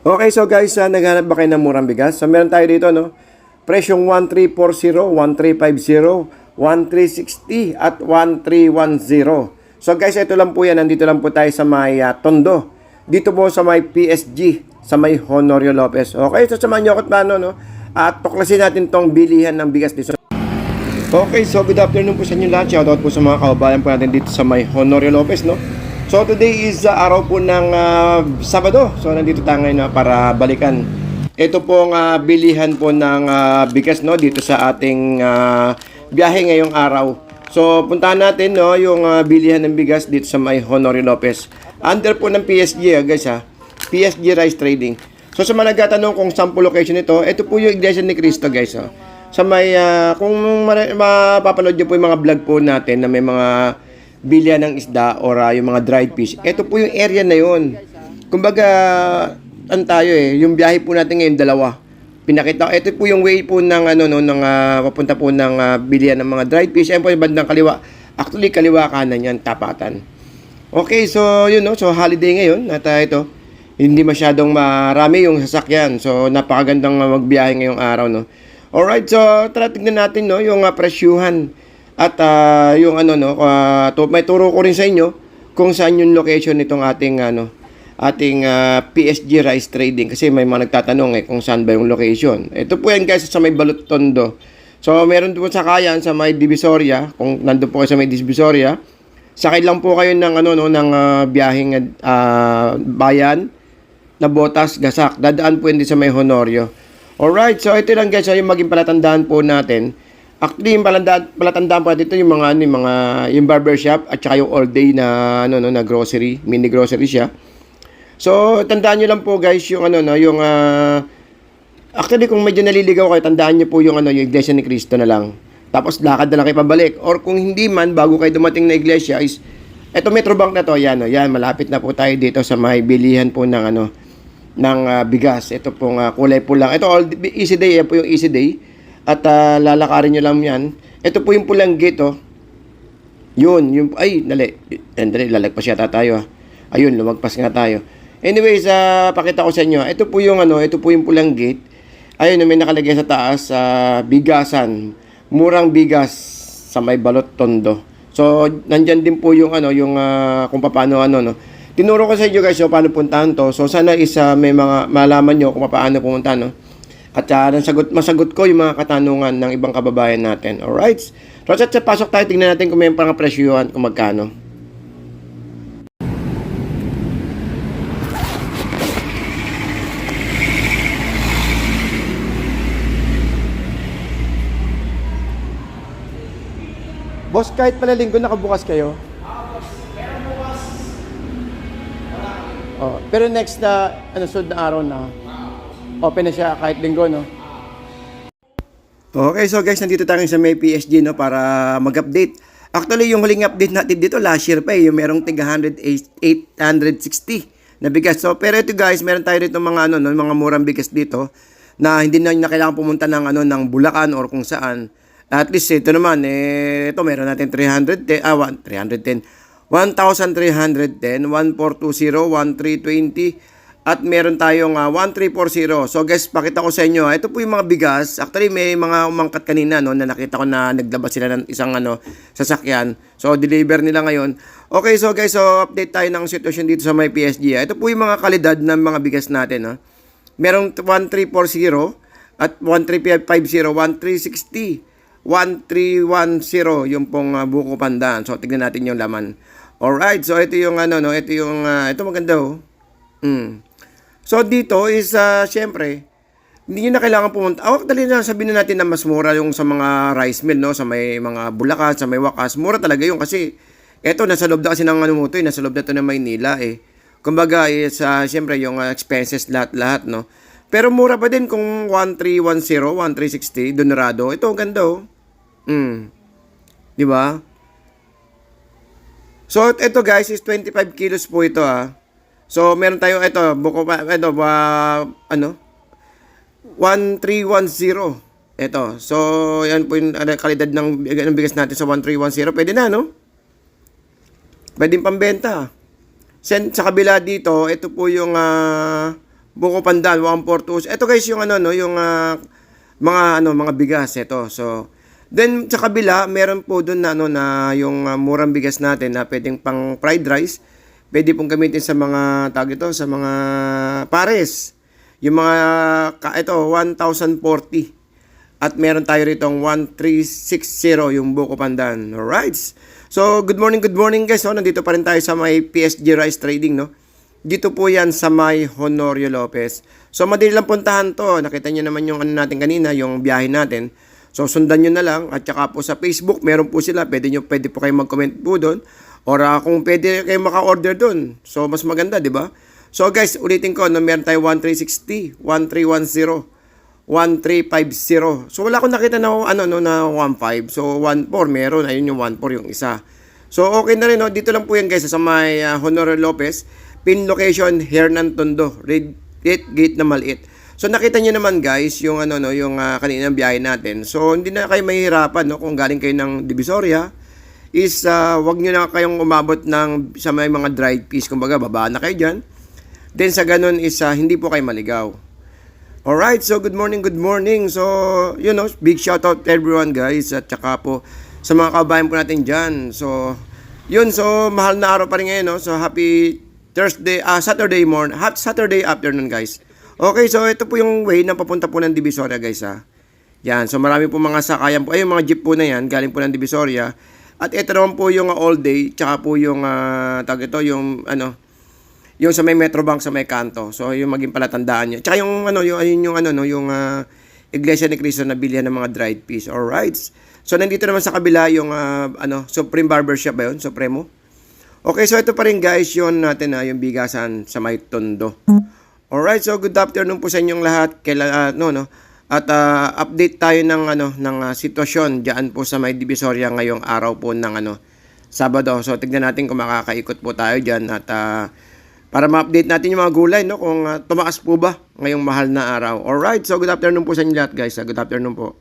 Okay, so guys, naghanap ba kayo ng murang bigas? So meron tayo dito, no? Presyong 1340, 1350, 1360 at 1310. So guys, ito lang po yan. Nandito lang po tayo sa may Tondo. Dito po sa may PSG, sa may Honorio Lopez. Okay, so samahan nyo ako at paano, no? At tuklasin natin tong bilihan ng bigas dito. Okay, so good afternoon po sa inyo lahat. Shoutout po sa mga kababayan po natin dito sa may Honorio Lopez, no? So today is araw po ng Sabado. So nandito tayo ngayon para balikan. Ito pong bilihan po ng bigas, no, dito sa ating biyahe ngayong araw. So puntahan natin, no, yung bilihan ng bigas dito sa may Honorio Lopez. Under po ng PSG, guys, PSG Rice Trading. So sa mga nagtatanong kung saan po location ito, ito po yung Iglesia ni Cristo, guys. Sa may kung mapapanood niyo po yung mga vlog po natin na may mga bilya ng isda or yung mga dried fish. Ito po yung area na yun. Kumbaga, tayo yung biyahe po natin ngayon dalawa. Pinakita, ito po yung way po ng papunta po ng bilya ng mga dried fish. Ayan po yung bandang kaliwa. Actually, kaliwa kanan yan, tapatan. Okay, so yun, no. So holiday ngayon at ito, hindi masyadong marami yung sasakyan. So napakagandang magbiyahe ngayong araw, no. Alright, so tara tignan natin, no, yung presyuhan. At yung may turo ko rin sa inyo kung saan yung location nitong ating PSG Rice Trading, kasi may mga nagtatanong kung saan ba yung location. Ito po yan, guys, sa may Balot Tondo. So meron po sa Kayan sa may Divisoria. Kung nandoon po kayo sa may Divisoria, sakay lang po kayo ng biyaheng bayan na Botas Gasak. Dadaan po hindi sa may Honorio. Alright, so ito lang, guys, yung maging palatandaan po natin. Actually, yung palatandaan po dito yung yung barbershop at saka yung all day na na grocery, mini grocery siya. So, tandaan niyo lang po, guys, yung actually kung medyo naliligaw kayo, tandaan niyo po yung yung Iglesia ni Cristo na lang. Tapos lakad na lang kayo pabalik. Or kung hindi man, bago kayo dumating na iglesia is eto Metrobank na to, yan, malapit na po tayo dito sa may bilihan po ng bigas. Ito pong kulay po lang. Ito easy day, yan po yung easy day. At lalakarin nyo lang yan. Ito po yung pulang gate, oh. Yun, dali, lalagpas yata tayo, Ayun, lumagpas nga tayo. Anyways, pakita ko sa inyo. Ito po yung pulang gate. Ayun, may nakalagay sa taas, bigasan. Murang bigas sa may Balot Tondo. So, nandyan din po yung kung paano no. Tinuro ko sa inyo, guys, paano puntahan to. So, sana may mga malaman nyo kung paano pumunta, no. At masagot ko yung mga katanungan ng ibang kababayan natin. Alright? So, at pasok tayo, tingnan natin kung may pang presyuhan kung magkano. Boss, kahit pala linggo nakabukas kayo? Boss, pero bukas, wala. Pero next na, sunod na araw na, open na siya kahit linggo, no? Okay, so guys, nandito tayo sa may PSG, no, para mag-update. Actually, yung huling update natin dito, last year pa yung merong tiga 860 na bigas. So, pero ito, guys, meron tayo dito mga, mga murang bigas dito na hindi na kailangan pumunta ng Bulacan or kung saan. At least, ito naman, ito meron natin 1,310, 1,310, 1,420, 1,320, at meron tayong 1,340. So guys, pakita ko sa inyo. Ito po yung mga bigas. Actually, may mga umangkat kanina, no, na nakita ko na naglabas sila ng isang sasakyan. So deliver nila ngayon. Okay, so guys, so update tayo ng sitwasyon dito sa may PSG. Ito po yung mga kalidad ng mga bigas natin, no. Merong 1,340 at 1,350, 1,360, 1,310 yung pong buko pandan. So tignan natin yung laman. Alright, so ito yung ito maganda, oh. So dito is syempre hindi nyo na kailangan pumunta. Dali na sabihin na natin na mas mura yung sa mga rice mill, no, sa may mga Bulacan, sa may Wakas. Mura talaga yun kasi eto nasa loob na kasi ng nasa loob na to ng Maynila Kumbaga is syempre yung expenses lahat, no. Pero mura pa din kung 1,310, 1,360 Donrado. Ito ang ganda, oh. Di ba? So ito, guys, is 25 kilos po ito, So, meron tayo, buko pa, 1310. Ito. So, yan po yung kalidad ng bigas natin sa 1310. Pwede na, no? Pwede pambenta. Sa kabila dito, ito po yung Buko Pandan 142. Ito guys yung ano no, yung mga bigas ito. So then sa kabila, meron po doon na ano na yung murang bigas natin na pwedeng pang fried rice. Pwede pong gamitin sa mga tawag ito, sa mga pares. Yung mga ito 1040. At meron tayo ritong 1360 yung Buko Pandan. Alright. So, good morning guys. So, nandito pa rin tayo sa may PSG Rice Trading, no? Dito po yan sa may Honorio Lopez. So, madali lang puntahan to. Nakita nyo naman yung ano natin kanina, yung biyahe natin. So, sundan nyo na lang. At saka po sa Facebook, meron po sila. Pwede po kayo mag-comment po doon. Or kung pwede kayo maka-order doon. So, mas maganda, di ba? So, guys, ulitin ko, no, meron tayo 1360, 1310, 1350. So wala akong nakita na ano no na 15. So 14 meron, ayun yung 14 yung isa. So okay na rin no, dito lang po yan guys sa may Honorio Lopez, pin location Hernan Tondo, red gate na maliit. So nakita niyo naman guys yung ano no, yung kaninang biyahe natin. So hindi na kayo mahihirapan no kung galing kayo ng Divisoria is wag niyo na kayong umabot ng sa may mga dried fish, kumbaga babaan na kayo diyan. Then sa ganun is hindi po kayo maligaw. Alright, so good morning. So, you know, big shout out to everyone guys at saka po sa mga kabayan po natin dyan. So, yun, so mahal na araw pa rin ngayon, no? So, happy Saturday morning, happy Saturday afternoon guys. Okay, so ito po yung way na papunta po ng Divisoria guys ha. Yan, so marami po mga sakayan po, ay yung mga jeep po na yan, galing po ng Divisoria. At ito naman po yung all day, tsaka po yung, tag ito, yung ano, yung sa may Metrobank sa may kanto. So yung maging palatandaan niyo. Tsaka yung ano yung Iglesia ni Cristo na bilhan ng mga dried fish. All right. So nandito naman sa kabila yung Supreme Barbershop ba yun? Supremo. Okay, so ito pa rin guys yun natin yung bigasan sa may Tondo. All right. So good afternoon po sa inyong lahat. At update tayo ng sitwasyon diyan po sa may Divisoria ngayong araw po ng Sabado. So tignan natin kung makakaikot po tayo diyan at para ma-update natin yung mga gulay, no? Kung tumaas po ba ngayong mahal na araw. Alright, so good afternoon po sa inyo lahat guys. Good afternoon po.